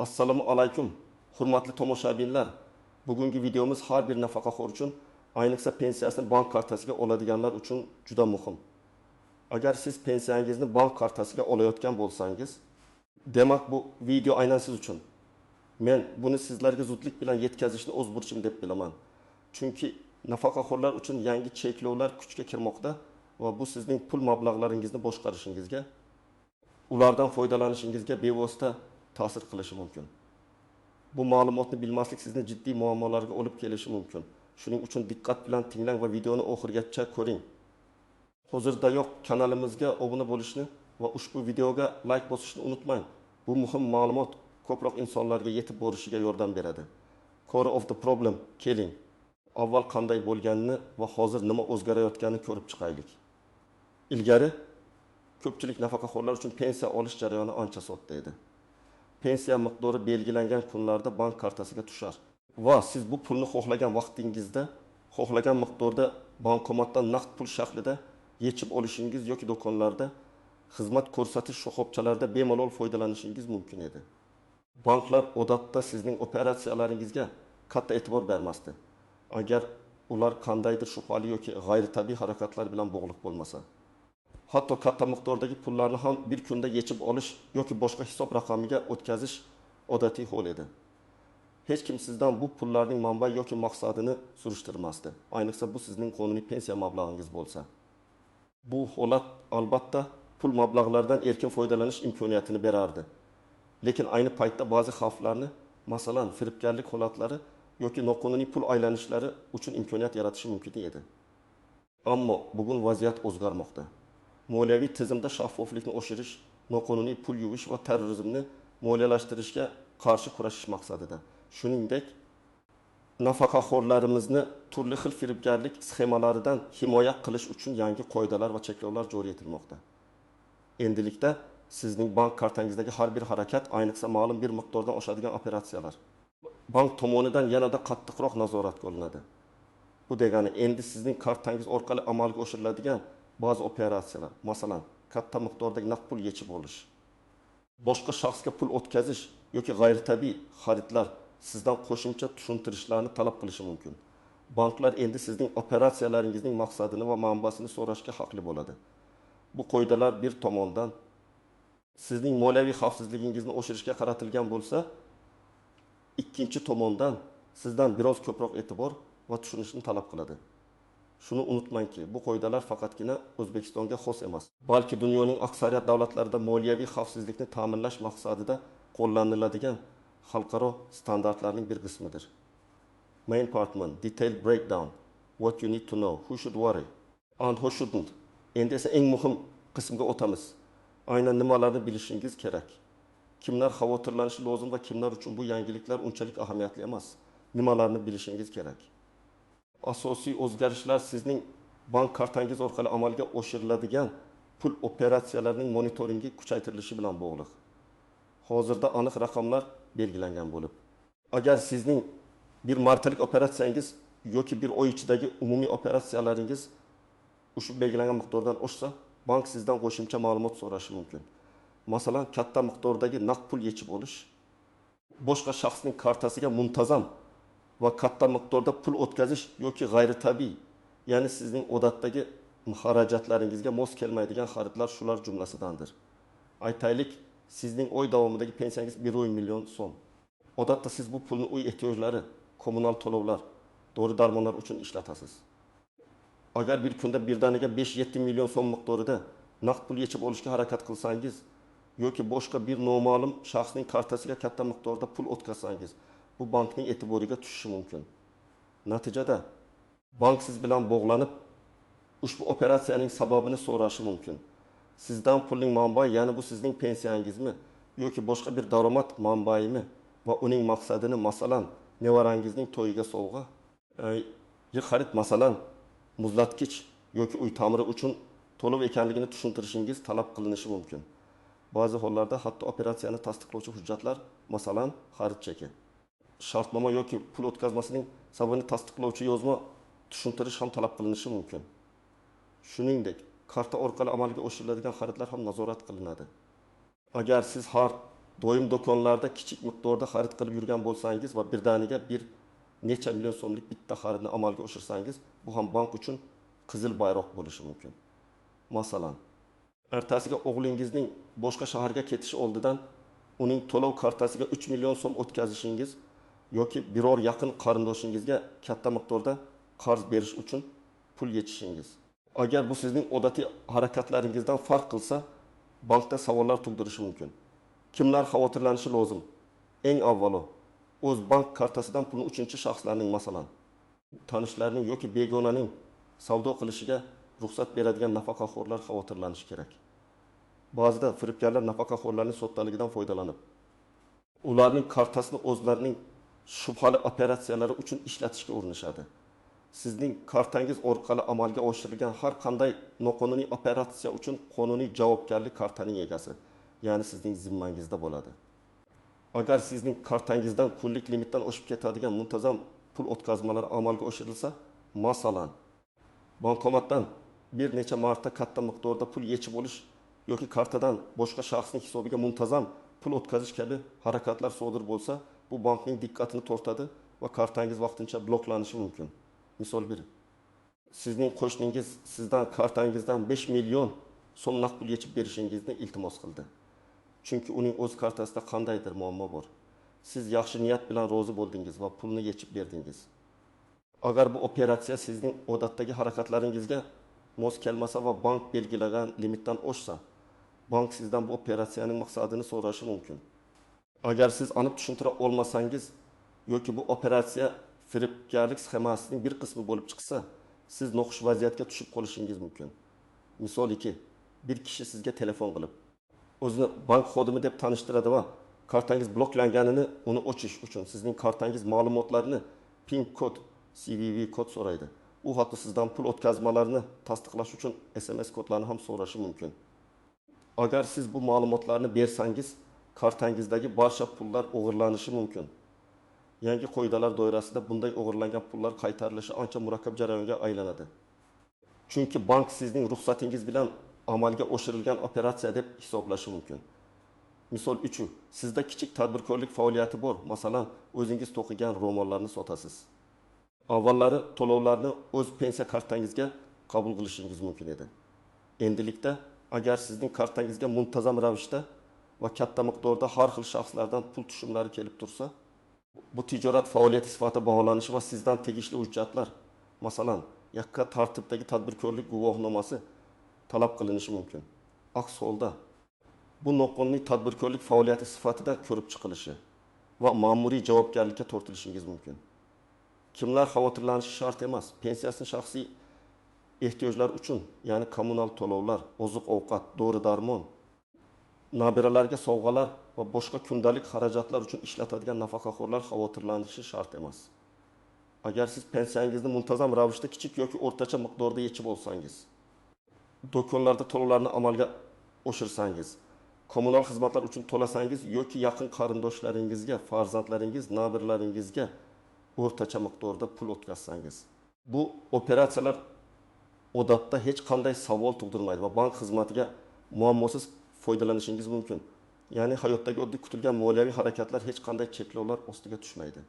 Assalomu alaykum, hurmatli tomoshabinlar. Bugungi videomuz har bir nafaqaxo'r uchun, ayniqsa pensiyasini bank kartasiga oladiganlar uchun juda muhim. Agar siz pensiyangizni bank kartasiga olayotgan bo'lsangiz, demak bu video aynan siz uchun. Men buni sizlarga zudlik bilan yetkazishni o'z burchim deb bilaman. Chunki nafaqaxo'rlar uchun yangi cheklovlar kuchga kirmoqda va bu sizning pul mablag'laringizni boshqarishingizga, ulardan foydalanishingizga bevosita ta'sir qilishi mumkin. Bu ma'lumotni bilmaslik sizni jiddiy muammolarga olib kelishi mumkin. Shuning uchun diqqat bilan tinglang va videoni oxirigacha ko'ring. Hozirdayoq kanalimizga obuna bo'lishni va ushbu videoga like bosishni unutmang. Bu muhim ma'lumot ko'proq insonlarga yetib borishiga yordam beradi. Core of the problem, keling. Avval qanday bo'lganini va hozir nima o'zgarayotganini ko'rib chiqaylik. Ilgari ko'pchilik nafaqaxo'rlar uchun pensiya olish jarayoni ancha sodda edi. Pensiya miqdori belgilangan kunlarda bank kartasiga tushar va siz bu pulni xohlagan vaqtingizda, xohlagan miqdorda bankomatdan naqd pul shaklida yechib olishingiz yoki do'konlarda xizmat ko'rsatish shoxobchalarida bemalol foydalanishingiz mumkin edi. Banklar odatda sizning operatsiyalaringizga katta e'tibor bermasdi, agar ular qandaydir shubhali yoki g'ayritabiiy harakatlar bilan bog'liq bo'lmasa. Hatto katta miqdordagi pullarni ham bir kunda yechib olish yoki boshqa hisob raqamiga o'tkazish odatiy hol edi. Hech kim sizdan bu pullarning manbai yoki maqsadini surishtirmasdi. Ayniqsa bu sizning qonuniy pensiya mablag'ingiz bo'lsa. Bu holat albatta pul mablag'laridan erkin foydalanish imkoniyatini berardi. Lekin ayni paytda ba'zi xavflarni, masalan, firibgarlik holatlari yoki noqonuniy pul aylanishlari uchun imkoniyat yaratishi mumkin edi. Ammo bugun vaziyat o'zgarmoqda. Moliyaviy tizimda shaffoflikni oshirish, noqonuniy pul yuvish va terrorizmni moliyalashtirishga qarshi kurashish maqsadida. Shuningdek, nafaqaxo'rlarimizni turli xil firibgarlik sxemalaridan himoya qilish uchun yangi qoidalar va cheklovlar joriy etilmoqda. Endilikda sizning bank kartangizdagi har bir harakat, ayniqsa ma'lum bir miqdordan oshadigan operatsiyalar, bank tomonidan yanada qattiqroq nazoratga olinadi. Bu degani endi sizning kartangiz orqali amalga oshiriladigan ba'zi operatsiyalar, masalan, katta miqdordagi naqd pul yechib olish, boshqa shaxsga pul o'tkazish yoki g'ayritabiiy xaridlar sizdan qo'shimcha tushuntirishlarni talab qilishi mumkin. Banklar endi sizning operatsiyalaringizning maqsadini va manbasini so'rashga haqli bo'ladi. Bu qoidalar bir tomondan sizning moliyaviy xavfsizligingizni oshirishga qaratilgan bo'lsa, ikkinchi tomondan sizdan biroz ko'proq e'tibor va tushunishni talab qiladi. Shuni unutmangki, bu qoidalar faqatgina O'zbekistonga xos emas, balki dunyoning aksariyat davlatlarida moliyaviy xavfsizlikni ta'minlash maqsadida qo'llaniladigan xalqaro standartlarning bir qismidir. Main Partment, Detailed Breakdown, What you need to know, Who should worry, and Who shouldn't. Endi esa eng muhim qismga o'tamiz. Aynan nimalarni bilishingiz kerak. Kimlar xavotirlanishi lozim va kimlar uchun bu yangiliklar unchalik ahamiyatli emas. Nimalarni bilishingiz kerak. Asosiy o'zgarishlar sizning bank kartangiz orqali amalga oshiriladigan pul operatsiyalarining monitoringi kuchaytirilishi bilan bog'liq. Hozirda aniq raqamlar belgilangan bo'lib, agar sizning bir martalik operatsiyangiz yoki bir oy ichidagi umumiy operatsiyalaringiz ushbu belgilangan miqdordan oshsa, bank sizdan qo'shimcha ma'lumot so'rashi mumkin. Masalan, katta miqdordagi naqd pul yechib olish, boshqa shaxsning kartasiga muntazam va katta miqdorda pul o'tkazish yoki g'ayritabiiy, ya'ni sizning odatdagi xarajatlaringizga mos kelmaydigan xaridlar shular jumlasidandir. Aytaylik, sizning oy davomidagi pensiyangiz 1 million so'm. Odatda siz bu pulni uy ehtiyojlari, kommunal to'lovlar, dori-darmonlar uchun ishlatasiz. Agar bir kunda birdaniga 5-7 million so'm miqdorida naqd pul yechib olishga harakat qilsangiz yoki boshqa bir noma'lum shaxsning kartasiga katta miqdorda pul o'tkazsangiz, bu bankning e'tiboriga tushishi mumkin. Natijada bank siz bilan bog'lanib, ushbu operatsiyaning sababini so'rashi mumkin. Sizdan pulning manbai, ya'ni bu sizning pensiyangizmi yoki boshqa bir daromad manbaimi va uning maqsadini, masalan, nevarangizning to'yiga sovg'a, xarid, masalan, muzlatkich yoki uy ta'miri uchun to'lov ekanligini tushuntirishingiz talab qilinishi mumkin. Ba'zi hollarda hatto operatsiyani tasdiqlovchi hujjatlar, masalan, xarid cheki, shartnoma yoki pul o'tkazmasining sababini tasdiqlovchi yozma tushuntirish ham talab qilinishi mumkin. Shuningdek, karta orqali amalga oshiriladigan xaridlar ham nazorat qilinadi. Agar siz har do'yim do'konlarda kichik miqdorda xarid qilib yurgan bo'lsangiz va birdaniga bir necha million so'mlik bitta xaridni amalga oshirsangiz, bu ham bank uchun qizil bayroq bo'lishi mumkin. Masalan, ertasiga o'g'lingizning boshqa shaharga ketishi oldidan uning to'lov kartasiga 3 million so'm o'tkazishingiz yoki biror yaqin qarindoshingizga katta miqdorda qarz berish uchun pul yechishingiz. Agar bu sizning odatiy harakatlaringizdan farq qilsa, bankda savollar tug'dirishi mumkin. Kimlar xavotirlanishi lozim? Eng avvalo, o'z bank kartasidan pulni uchinchi shaxslarning, masalan, tanishlarining yoki begonaning savdo qilishiga ruxsat beradigan nafaqaxo'rlar xavotirlanishi kerak. Ba'zida firibgarlar nafaqaxo'rlarning soddaligidan foydalanib, ularning kartasini o'zlarining shubhali operatsiyalari uchun ishlatishga urinishadi. Sizning kartangiz orqali amalga oshirilgan har qanday noqonuniy operatsiya uchun qonuniy javobgarlik kartaning egasi, ya'ni sizning zimmangizda bo'ladi. Agar sizning kartangizdan kunlik limitdan oshib ketadigan muntazam pul o'tkazmalari amalga oshirilsa, masalan, bankomatdan bir necha marta katta miqdorda pul yechib olish yoki kartadan boshqa shaxsning hisobiga muntazam pul o'tkazish kabi harakatlar sodir bo'lsa, bu bankning diqqatini tortadi va kartangiz vaqtincha bloklanishi mumkin. Misol 1. Sizning qo'shningiz sizdan kartangizdan 5 million so'm naqd pul yechib berishingizni iltimos qildi. Chunki uning o'z kartasida qandaydir muammo bor. Siz yaxshi niyat bilan rozi bo'ldingiz va pulni yechib berdingiz. Agar bu operatsiya sizning odatdagi harakatlaringizga mos kelmasa va bank belgilagan limitdan oshsa, bank sizdan bu operatsiyaning maqsadini so'rashi mumkin. Agar siz aniq tushuntira olmasangiz yoki bu operatsiya firibgarlik sxemasining bir qismi bo'lib chiqsa, siz noxush vaziyatga tushib qolishingiz mumkin. Misol 2. Bir kishi sizga telefon qilib, o'zini bank xodimi deb tanishtiradi va kartangiz bloklanganini uni ochish uchun sizning kartangiz ma'lumotlarini, PIN kod, CVV kod so'raydi. U hatto sizdan pul o'tkazmalarini tasdiqlash uchun SMS kodlarni ham so'rashi mumkin. Agar siz bu ma'lumotlarni bersangiz, kartangizdagi barcha pullar o'g'irlanishi mumkin. Yangi qoidalar doirasida bunday o'g'irlangan pullar qaytarilishi ancha murakkab jarayonga aylanadi. Chunki bank sizning ruxsatingiz bilan amalga oshirilgan operatsiya deb hisoblashi mumkin. Misol 3. Sizda kichik tadbirkorlik faoliyati bor. Masalan, o'zingiz to'qigan ro'mollarni sotasiz. Avvallari to'lovlarni o'z pensiya kartangizga qabul qilishingiz mumkin edi. Endilikda, agar sizning kartangizga muntazam ravishda va katta miqdorda har xil shaxslardan pul tushumlari kelib tursa, bu tijorat faoliyati sifatida baholanishi va sizdan tegishli hujjatlar, masalan, yakka tartibdagi tadbirkorlik guvohnomasi talab qilinishi mumkin. Aks holda, bu noqonuniy tadbirkorlik faoliyati sifatida ko'rib chiqilishi va ma'muriy javobgarlikka tortilishingiz mumkin. Kimlar xavotirlanishi shart emas. Pensiyasini shaxsiy ehtiyojlar uchun, ya'ni kommunal to'lovlar, oziq-ovqat, dori-darmon, nabiralarga sovg'alar va boshqa kundalik xarajatlar uchun ishlatadigan nafaqaxo'rlar xavotirlanishi shart emas. Agar siz pensiyangizni muntazam ravishda kichik yoki o'rtacha miqdorda yechib olsangiz, do'konlarda to'lovlarni amalga oshirsangiz, kommunal xizmatlar uchun to'lasangiz yoki yaqin qarindoshlaringizga, farzandlaringiz, nabiralaringizga o'rtacha miqdorda pul o'tkazsangiz, bu operatsiyalar odatda hech qanday savol tug'dirmaydi va bank xizmatiga muammosiz foydalanishingiz mumkin. Ya'ni hayotdagi oddiy kutilgan moliyaviy harakatlar hech qanday cheklovlar ostiga tushmaydi.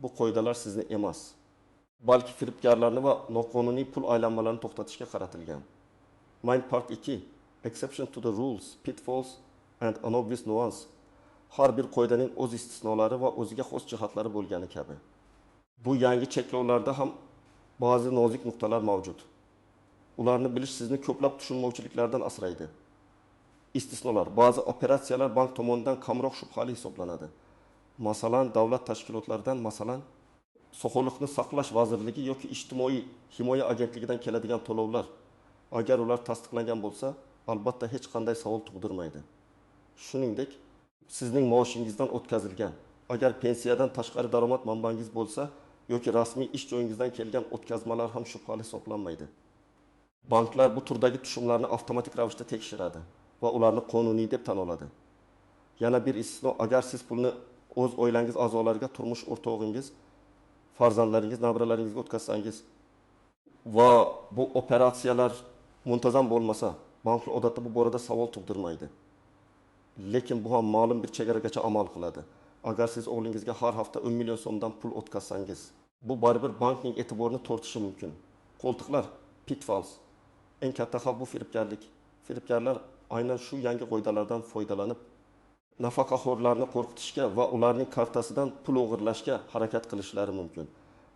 Bu qoidalar sizni emas, balki firibgarlarni va noqonuniy pul aylanmalarini to'xtatishga qaratilgan. Main Part 2. Exception to the rules, pitfalls and unobvious nuance. Har bir qoidaning o'z istisnolari va o'ziga xos jihatlari bo'lgani kabi. Bu yangi cheklovlarda ham ba'zi nozik nuqtalar mavjud. Ularni bilish sizni ko'plab tushunmovchiliklardan asraydi. Istisnolar. Ba'zi operatsiyalar bank tomonidan kamroq shubhali hisoblanadi. Masalan, davlat tashkilotlaridan, masalan, Sog'liqni saqlash vazirligi yoki ijtimoiy himoya agentligidan keladigan to'lovlar, agar ular tasdiqlangan bo'lsa, albatta hech qanday savol tug'dirmaydi. Shuningdek, sizning maoshingizdan o'tkazilgan, agar pensiyadan tashqari daromad manbangiz bo'lsa, yoki rasmiy ish joyingizdan kelgan o'tkazmalar ham shubhali hisoblanmaydi. Banklar bu turdagi tushumlarni avtomatik ravishda tekshiradi va ularni qonuniy deb tan oladi. Yana bir istisno, agar siz pulni o'z oilangiz a'zolariga, turmush o'rtog'ingiz, farzandlaringiz, nabiralaringizga o'tkazsangiz va bu operatsiyalar muntazam bo'lmasa, banklar odatda bu borada savol tug'dirmaydi. lekin bu ham ma'lum bir chegaragacha amal qiladi. Agar siz o'g'lingizga har hafta 10 million so'mdan pul o'tkazsangiz, bu baribir bankning e'tiborini tortishi mumkin. Qo'ltiqlar, pitfalls. Eng katta xavf bu firibgarlik. Firibgarlar aynan shu yangi qoidalardan foydalanib, nafaqaxo'rlarni qo'rqitishga va ularning kartasidan pul o'g'irlashga harakat qilishlari mumkin.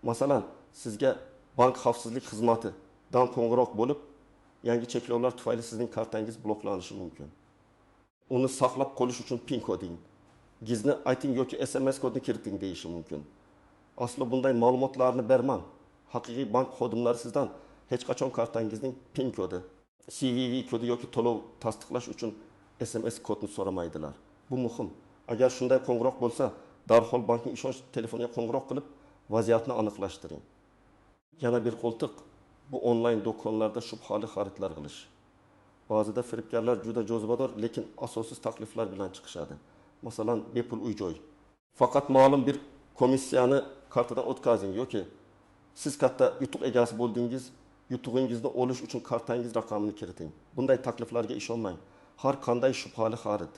Masalan, sizga bank xavfsizlik xizmatidan qo'ng'iroq bo'lib, yangi cheklovlar tufayli sizning kartangiz bloklanishi mumkin. Uni saqlab qolish uchun PIN koding, gizni ayting yoki SMS kodni kiriting deyishi mumkin. Aslo bunday ma'lumotlarni bermang. Haqiqiy bank xodimlari sizdan hech qachon kartangizning PIN kodi, CVV kodi yoki to'lov tasdiqlash uchun SMS kodni so'ramaydilar. Bu muhim. Agar shunday qo'ng'iroq bo'lsa, darhol bankning ishonch telefoniga qo'ng'iroq qilib, vaziyatni aniqlashtiring. Yana bir qo'ltiq, bu onlayn do'konlarda shubhali xaridlar qilish. Ba'zida firibgarlar juda jozibador, lekin asossiz takliflar bilan chiqishadi. Masalan, bepul uy-joy. Faqat ma'lum bir komissiyani kartadan o'tkazing yoki siz katta yutuq egasi bo'ldingiz, yutug'ingizni olish uchun kartangiz raqamini kiriting. Bunday takliflarga ishonmang. Har qanday shubhali xarid,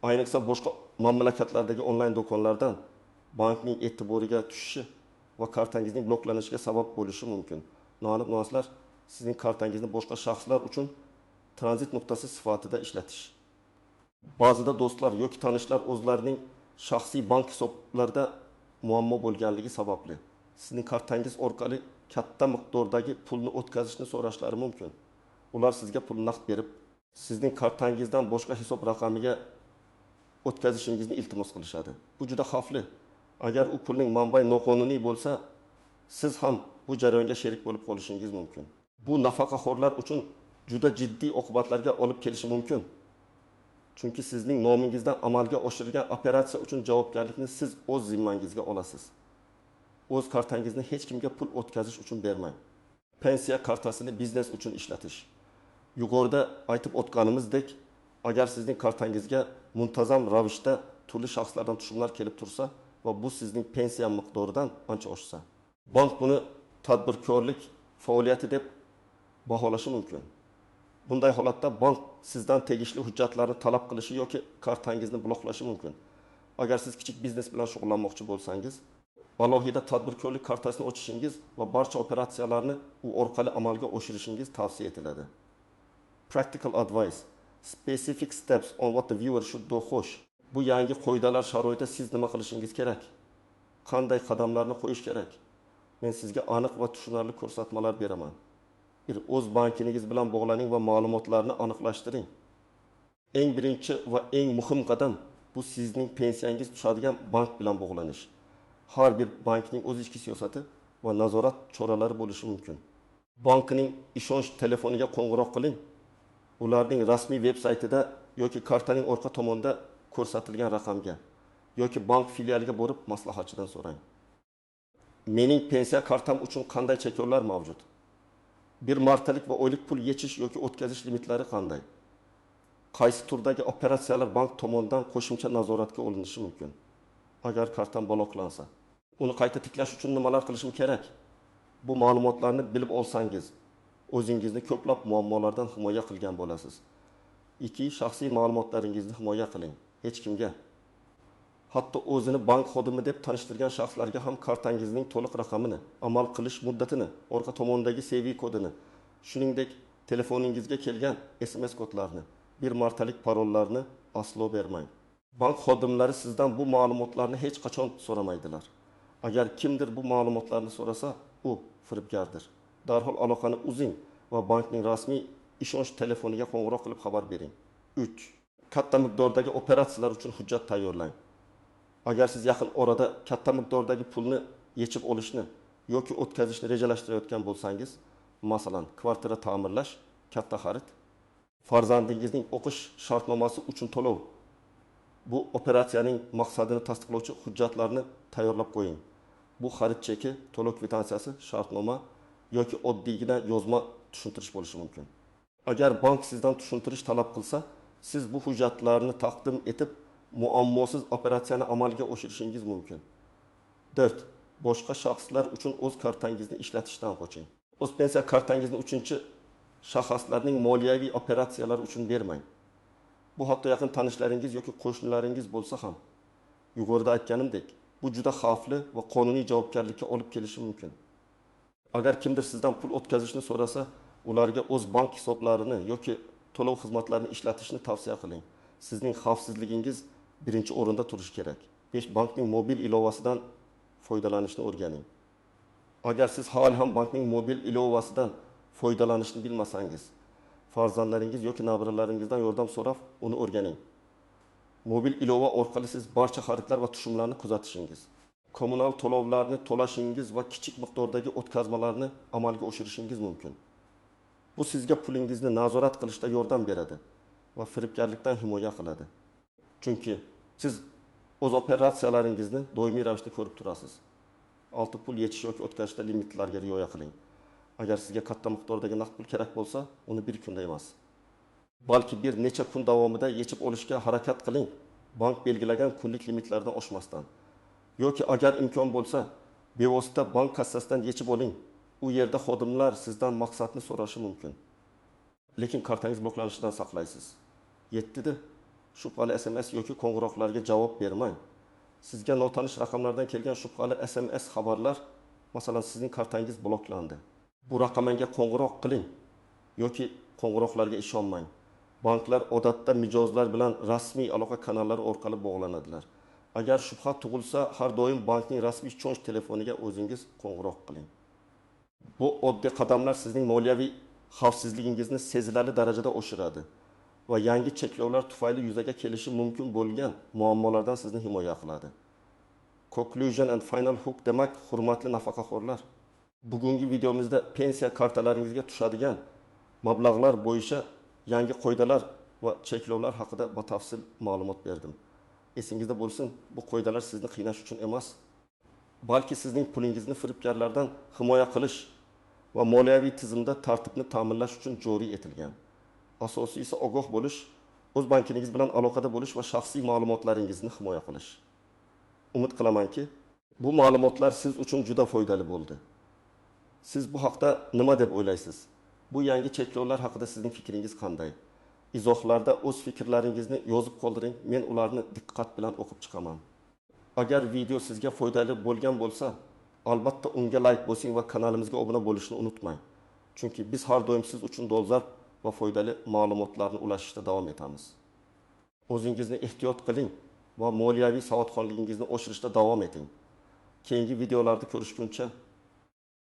ayniqsa boshqa mamlakatlardagi onlayn do'konlardan bankning e'tiboriga tushishi va kartangizning bloklanishiga sabab bo'lishi mumkin. Noaniq-noaslar sizning kartangizni boshqa shaxslar uchun tranzit nuqtasi sifatida ishlatish. Ba'zida do'stlar yoki tanishlar o'zlarining shaxsiy bank hisoblarida muammo bo'lganligi sababli sizning kartangiz orqali katta miqdordagi pulni o'tkazishni so'rashlari mumkin. Ular sizga pul naqd berib, sizning kartangizdan boshqa hisob raqamiga o'tkazishingizni iltimos qilishadi. Bu juda xavfli. Agar u pulning manbai noqonuniy bo'lsa, siz ham bu jarayonga sherik bo'lib qolishingiz mumkin. Bu nafaqaxo'rlar uchun juda jiddiy oqibatlarga olib kelishi mumkin. Chunki sizning nomingizdan amalga oshirilgan operatsiya uchun javobgarlikni siz o'z zimmangizga olasiz. O'z kartangizni hech kimga pul o'tkazish uchun bermang. Pensiya kartasini biznes uchun ishlatish. Yuqorida aytib o'tganimizdek, agar sizning kartangizga muntazam ravishda turli shaxslardan tushumlar kelib tursa va bu sizning pensiya miqdoridan ancha oshsa, bank buni tadbirkorlik faoliyati deb baholashi mumkin. Bunday holatda bank sizdan tegishli hujjatlarni talab qilishi yoki kartangizni bloklashi mumkin. Agar siz kichik biznes bilan shug'ullanmoqchi bo'lsangiz, alohida tadbirkorlik kartasini ochishingiz va barcha operatsiyalarni u orqali amalga oshirishingiz tavsiya etiladi. Practical advice. Specific steps on what the viewer should do. Xo'sh, bu yangi qoidalar sharoitida siz nima qilishingiz kerak? Qanday qadamlarni qo'yish kerak? Men sizga aniq va tushunarli ko'rsatmalar beraman. O'z bankingiz bilan bog'laning va ma'lumotlarni aniqlashtiring. Eng birinchi va eng muhim qadam bu sizning pensiyangiz tushadigan bank bilan bog'lanish. Har bir bankning o'z ichki siyosati va nazorat choralari bo'lishi mumkin. Bankning ishonch telefoniga qo'ng'iroq qiling. Ularning rasmiy veb-saytida yoki kartaning orqa tomonida ko'rsatilgan raqamga yoki bank filialiga borib maslahatchidan so'rang. Mening pensiya kartam uchun qanday cheklovlar mavjud? Bir martalik va oylik pul yechish yoki o'tkazish limitlari qanday? Qaysi turdagi operatsiyalar bank tomonidan qo'shimcha nazoratga olinishi mumkin? Agar kartam bloklansa, uni qayta tiklash uchun nimalar qilishim kerak? Bu ma'lumotlarni bilib olsangiz, o'zingizni ko'plab muammolardan himoya qilgan bo'lasiz. 2. Shaxsiy ma'lumotlaringizni himoya qiling. Hech kimga, hatto o'zini bank xodimi deb tanishtirgan shaxslarga ham kartangizning to'liq raqamini, amal qilish muddatini, orqa tomondagi CV kodini, shuningdek telefoningizga kelgan SMS kodlarini, bir martalik parollarni aslo bermang. Bank xodimlari sizdan bu ma'lumotlarni hech qachon so'ramaydilar. Agar kimdir bu ma'lumotlarni so'rasa, u firibgardir. Darhol aloqani uzing va bankning rasmiy ishonch telefoniga qo'ng'iroq qilib xabar bering. 3. Katta miqdordagi operatsiyalar uchun hujjat tayyorlang. Agar siz yaqin orada katta miqdordagi pulni yechib olishni yoki o'tkazishni rejalashtirayotgan bo'lsangiz, masalan, kvartira ta'mirlash, katta xarid, farzandingizning o'qish shartnomasi uchun to'lov, bu operatsiyaning maqsadini tasdiqlovchi hujjatlarni tayyorlab qo'ying. Bu xarid cheki, to'lov kvitantsiyasi, shartnoma yoki oddiygina yozma tushuntirish bo'lishi mumkin. Agar bank sizdan tushuntirish talab qilsa, siz bu hujjatlarni taqdim etib, muammosiz operatsiyani amalga oshirishingiz mumkin. 4. Boshqa shaxslar uchun o'z kartangizni ishlatishdan qoching. O'z pensiya kartangizni 3-chi shaxslarning moliyaviy operatsiyalari uchun bermang. bu hatto yaqin tanishlaringiz yoki qo'shnilaringiz bo'lsa ham, yuqorida aytganimdek, bu juda xavfli va qonuniy javobgarlikka olib kelishi mumkin. Agar kimdir sizdan pul o'tkazishni so'rasa, ularga o'z bank hisoblarini yoki to'lov xizmatlarini ishlatishni tavsiya qiling. Sizning xavfsizligingiz birinchi o'rinda turishi kerak. 5 bankning mobil ilovasidan foydalanishni o'rganing. Agar siz hali ham bankning mobil ilovasidan foydalanishni bilmasangiz, farzandlaringiz yoki nabiralaringizdan yordam so'rab, uni o'rganing. Mobil ilova orqali siz barcha xaridlar va tushumlarni kuzatishingiz, kommunal to'lovlarni to'lashingiz va kichik miqdordagi o'tkazmalarni amalga oshirishingiz mumkin. Bu sizga pulingizni nazorat qilishda yordam beradi va firibgarlikdan himoya qiladi. Chunki siz o'z operatsiyalaringizni doimiy ravishda ko'rib turasiz. Olti pul yechish yoki o'tkazishda limitlarga rioya qiling. Agar sizga katta miqdordagi naqd pul kerak bo'lsa, uni bir kunda emas, balki bir necha kun davomida yechib olishga harakat qiling, bank belgilagan kunlik limitlardan oshmasdan. Yoki agar imkon bo'lsa, bevosita bank kassasidan yechib oling. U yerda xodimlar sizdan maqsadni so'rashi mumkin. Lekin kartangiz bloklanishidan saqlaysiz. 7. Shubhali SMS yoki qo'ng'iroqlarga javob bermang. Sizga notanish raqamlardan kelgan shubhali SMS xabarlar, masalan, sizning kartangiz bloklandi. Bu raqamga qo'ng'iroq qiling yoki qo'ng'iroqlarga ishonmang. Banklar odatda mijozlar bilan rasmiy aloqa kanallari orqali bog'lanadilar. Agar shubha tug'ilsa, har doim bankning rasmiy cho'nch telefoniga o'zingiz qo'ng'iroq qiling. Bu oddiy qadamlar sizning moliyaviy xavfsizligingizni sezilarli darajada oshiradi va yangi cheklovlar tufayli yuzaga kelishi mumkin bo'lgan muammolardan sizni himoya qiladi. Conclusion and final hook demak, hurmatli nafaqaxo'rlar, bugungi videomizda pensiya kartalaringizga tushadigan mablag'lar bo'yicha yangi qoidalar va cheklovlar haqida batafsil ma'lumot berdim. Esingizda bo'lsin, bu qoidalar sizni qiynash uchun emas, balki sizning pulingizni firibgarlardan himoya qilish va moliyaviy tizimda tartibni ta'minlash uchun joriy etilgan. Asosiysi ogoh bo'lish, o'z bankingiz bilan aloqada bo'lish va shaxsiy ma'lumotlaringizni himoya qilish. Umid qilamanki, bu ma'lumotlar siz uchun juda foydali bo'ldi. Siz bu haqda nima deb o'ylaysiz? Bu yangi cheklovlar haqida sizning fikringiz qanday? Izohlarda o'z fikrlaringizni yozib qoldiring, men ularni diqqat bilan o'qib chiqaman. Agar video sizga foydali bo'lgan bo'lsa, albatta unga like bosing va kanalimizga obuna bo'lishni unutmang. Chunki biz har doim siz uchun dolzarb va foydali ma'lumotlarni ulashishda davom etamiz. O'zingizni ehtiyot qiling va moliyaviy savodxonligingizni oshirishda davom eting. Keyingi videolarda ko'rishguncha